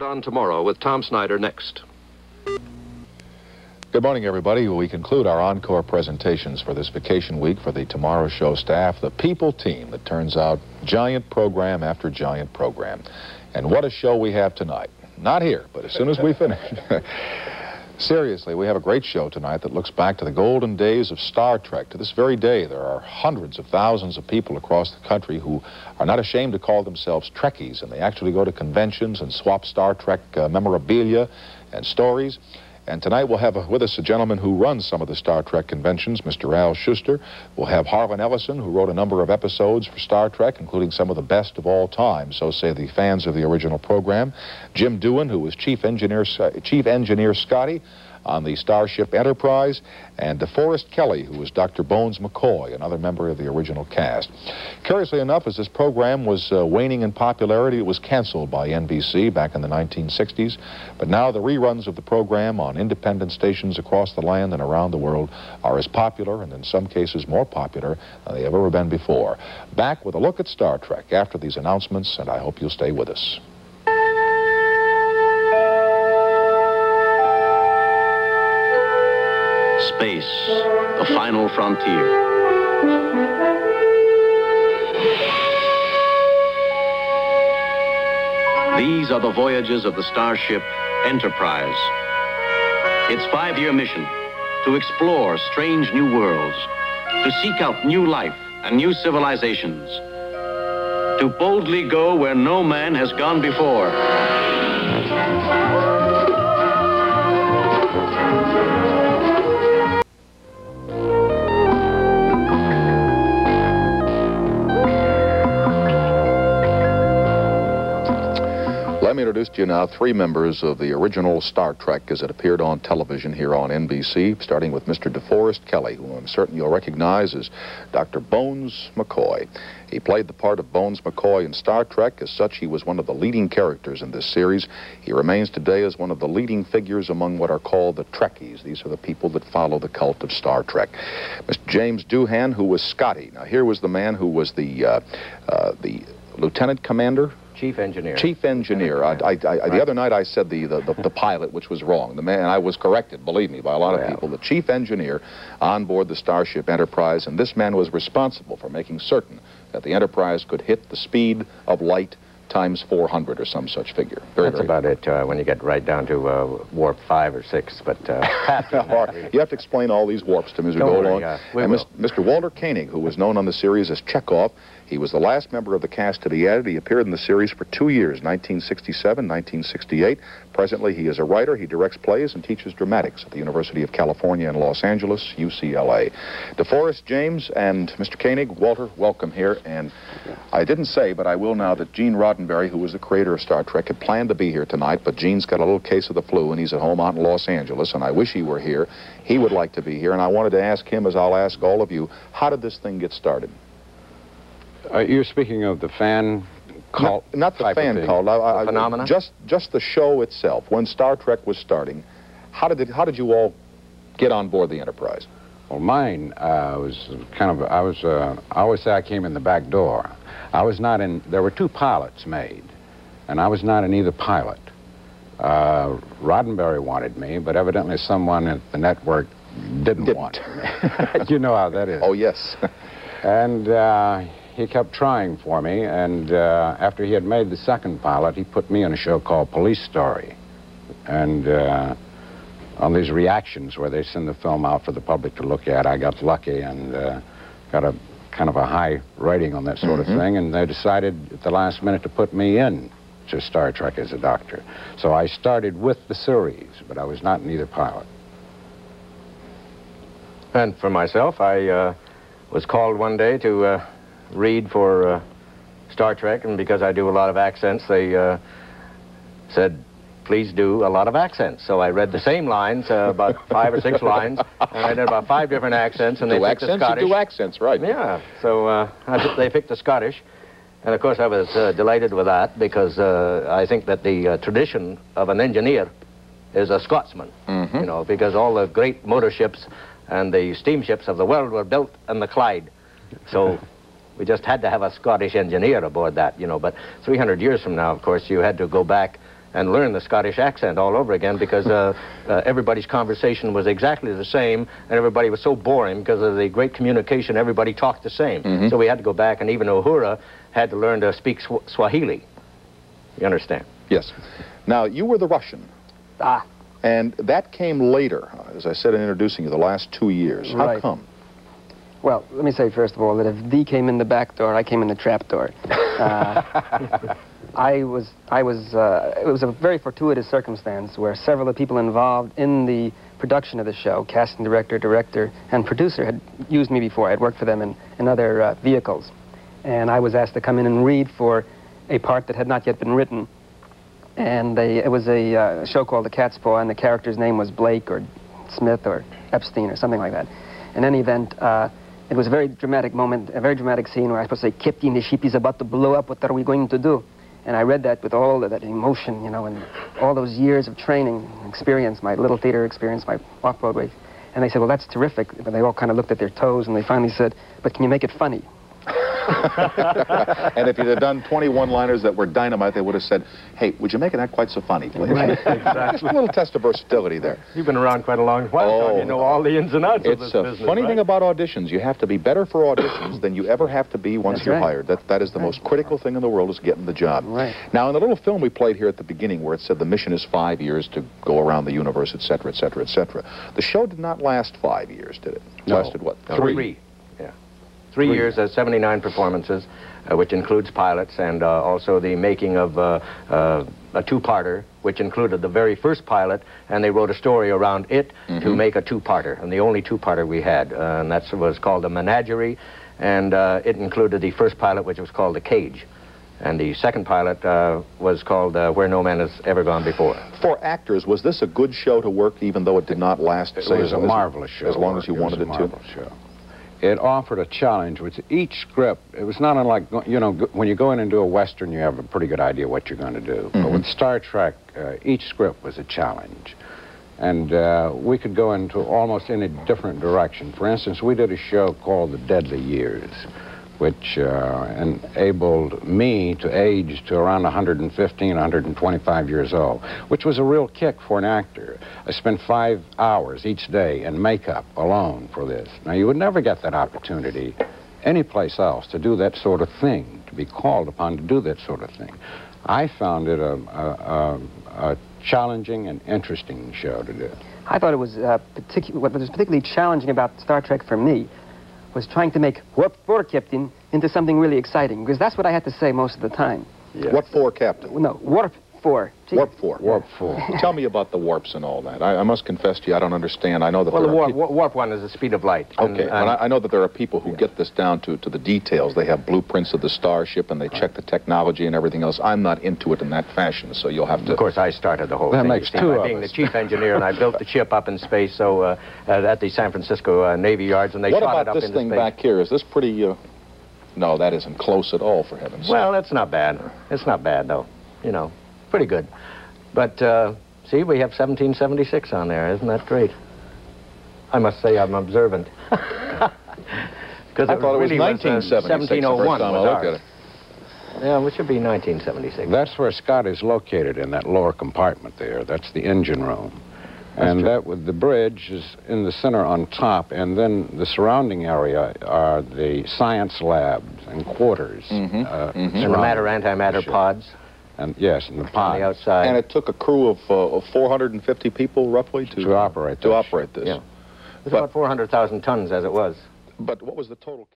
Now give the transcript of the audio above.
On tomorrow with Tom Snyder next. Good morning, everybody. We conclude our encore presentations for this vacation week for the Tomorrow Show staff, the People team that turns out giant program after giant program. And what a show we have tonight. Not here, but as soon as we finish. Seriously, we have a great show tonight that looks back to the golden days of Star Trek. To this very day, there are hundreds of thousands of people across the country who are not ashamed to call themselves Trekkies, and they actually go to conventions and swap Star Trek memorabilia and stories. And tonight we'll have with us a gentleman who runs some of the Star Trek conventions, Mr. Al Schuster. We'll have Harlan Ellison, who wrote a number of episodes for Star Trek, including some of the best of all time, so say the fans of the original program. Jim Doohan, who was Chief Engineer Scotty on the Starship Enterprise, and DeForest Kelley, who was Dr. Bones McCoy, another member of the original cast. Curiously enough, as this program was waning in popularity, it was canceled by NBC back in the 1960s, but now the reruns of the program on independent stations across the land and around the world are as popular, and in some cases more popular, than they have ever been before. Back with a look at Star Trek after these announcements, and I hope you'll stay with us. Space, the final frontier. These are the voyages of the Starship Enterprise. Its 5-year mission: to explore strange new worlds, to seek out new life and new civilizations, to boldly go where no man has gone before. Let me introduce to you now 3 members of the original Star Trek as it appeared on television here on NBC, starting with Mr. DeForest Kelley, who I'm certain you'll recognize as Dr. Bones McCoy. He played the part of Bones McCoy in Star Trek. As such, he was one of the leading characters in this series. He remains today as one of the leading figures among what are called the Trekkies. These are the people that follow the cult of Star Trek. Mr. James Doohan, who was Scotty. Now, here was the man who was the lieutenant commander. Chief engineer. Chief engineer. The other night I said the pilot, which was wrong. The man, I was corrected, believe me, by a lot of people. The chief engineer on board the Starship Enterprise, and this man was responsible for making certain that the Enterprise could hit the speed of light times 400 or some such figure. That's about it when you get right down to warp 5 or 6. But you have to explain all these warps to me as we go along. And Mr. Walter Koenig, who was known on the series as Chekhov, he was the last member of the cast to be added. He appeared in the series for 2 years, 1967, 1968. Presently, he is a writer. He directs plays and teaches dramatics at the University of California in Los Angeles, UCLA. DeForest, James, and Mr. Koenig, Walter, welcome here. And I didn't say, but I will now, that Gene Roddenberry, who was the creator of Star Trek, had planned to be here tonight, but Gene's got a little case of the flu, and he's at home out in Los Angeles, and I wish he were here. He would like to be here, and I wanted to ask him, as I'll ask all of you, how did this thing get started? You're speaking of the fan cult? Not the fan cult. Phenomenon? Just the show itself. When Star Trek was starting, how did you all get on board the Enterprise? Well, mine was kind of, I always say I came in the back door. I was not in, there were 2 pilots made, and I was not in either pilot. Roddenberry wanted me, but evidently someone at the network didn't want me. You know how that is. Oh, yes. And he kept trying for me, and after he had made the 2nd pilot, he put me in a show called Police Story. And on these reactions where they send the film out for the public to look at, I got lucky and got a kind of a high rating on that sort of thing, and they decided at the last minute to put me in to Star Trek as a doctor. So I started with the series, but I was not in either pilot. And for myself, I was called one day to read for Star Trek, and because I do a lot of accents, they said, please do a lot of accents. So I read the same lines, about 5 or 6 lines, and I did about 5 different accents, and they picked the Scottish. You do accents, right. Yeah, so they picked the Scottish, and of course I was delighted with that, because I think that the tradition of an engineer is a Scotsman, you know, because all the great motor ships and the steamships of the world were built in the Clyde. So we just had to have a Scottish engineer aboard that, you know. But 300 years from now, of course, you had to go back and learn the Scottish accent all over again because everybody's conversation was exactly the same, and everybody was so boring because of the great communication. Everybody talked the same. So we had to go back, and even Uhura had to learn to speak Swahili. You understand? Yes. Now, you were the Russian. Ah. And that came later, as I said in introducing you, the last 2 years. How Right. come? Well, let me say first of all that if Dee came in the back door, I came in the trap door. It was a very fortuitous circumstance where several of the people involved in the production of the show, casting director, and producer, had used me before. I had worked for them in other vehicles. And I was asked to come in and read for a part that had not yet been written. And it was a show called The Cat's Paw, and the character's name was Blake or Smith or Epstein or something like that. In any event, it was a very dramatic moment, a very dramatic scene where I was supposed to say, Captain, the ship is about to blow up, what are we going to do? And I read that with all of that emotion, you know, and all those years of training, experience, my little theater experience, my off-Broadway. And they said, well, that's terrific. But they all kind of looked at their toes, and they finally said, but can you make it funny? And if you'd have done 20 one-liners that were dynamite, they would have said, hey, would you make it not quite so funny, please? Right, exactly. Just a little test of versatility there. You've been around quite a long while, Tom. You know all the ins and outs of this business, It's a funny right? thing about auditions. You have to be better for auditions than you ever have to be once That's you're right. hired. That is the most critical thing in the world, is getting the job. Right. Now, in the little film we played here at the beginning where it said the mission is 5 years to go around the universe, etc., etc., etc., the show did not last 5 years, did it? It No. lasted, what, No, 3? Yeah. 3 years, 79 performances, which includes pilots, and also the making of a two-parter, which included the very first pilot, and they wrote a story around it to make a two-parter, and the only two-parter we had, and that was called The Menagerie, and it included the first pilot, which was called The Cage. And the second pilot was called Where No Man Has Ever Gone Before. For actors, was this a good show to work, even though it did not last, It say, was a marvelous show. as long as you wanted it It was a to? marvelous show. It offered a challenge with each script. It was not unlike, you know, when you go in and do a Western, you have a pretty good idea what you're going to do. But with Star Trek, each script was a challenge. And we could go into almost any different direction. For instance, we did a show called The Deadly Years, which enabled me to age to around 115, 125 years old, which was a real kick for an actor. I spent 5 hours each day in makeup alone for this. Now, you would never get that opportunity anyplace else to do that sort of thing, to be called upon to do that sort of thing. I found it a challenging and interesting show to do. I thought it was what was particularly challenging about Star Trek for me was trying to make Warp 4, Captain, into something really exciting, because that's what I had to say most of the time. Yes. What for, Captain? No, Warp 4. Gee. Warp 4. Warp 4. Tell me about the warps and all that. I must confess to you, I don't understand. I know that Well, there the are warp 1 is the speed of light. Okay, and I know that there are people who get this down to the details. They have blueprints of the starship, and they check the technology and everything else. I'm not into it in that fashion, so you'll have to... Of course, I started the whole That thing. makes you see, two by of being us. the chief engineer, and I built the ship up in space, so at the San Francisco Navy Yards, and they What shot it about up this into thing space. back here? Is this pretty... No, that isn't close at all, for heaven's sake. Well, that's not bad. It's not bad, though. You know, pretty good. But, see, we have 1776 on there. Isn't that great? I must say I'm observant. Because I thought it was really 1976 1701 the first time I was looked ours. at it. Yeah, it should be 1976. That's where Scott is located, in that lower compartment there. That's the engine room. And that with the bridge is in the center on top, and then the surrounding area are the science labs and quarters. And the matter antimatter pods And yes, and the on pod the outside. And it took a crew of 450 people, roughly, to operate to this. operate this. Yeah. It was about 400,000 tons as it was. But what was the total...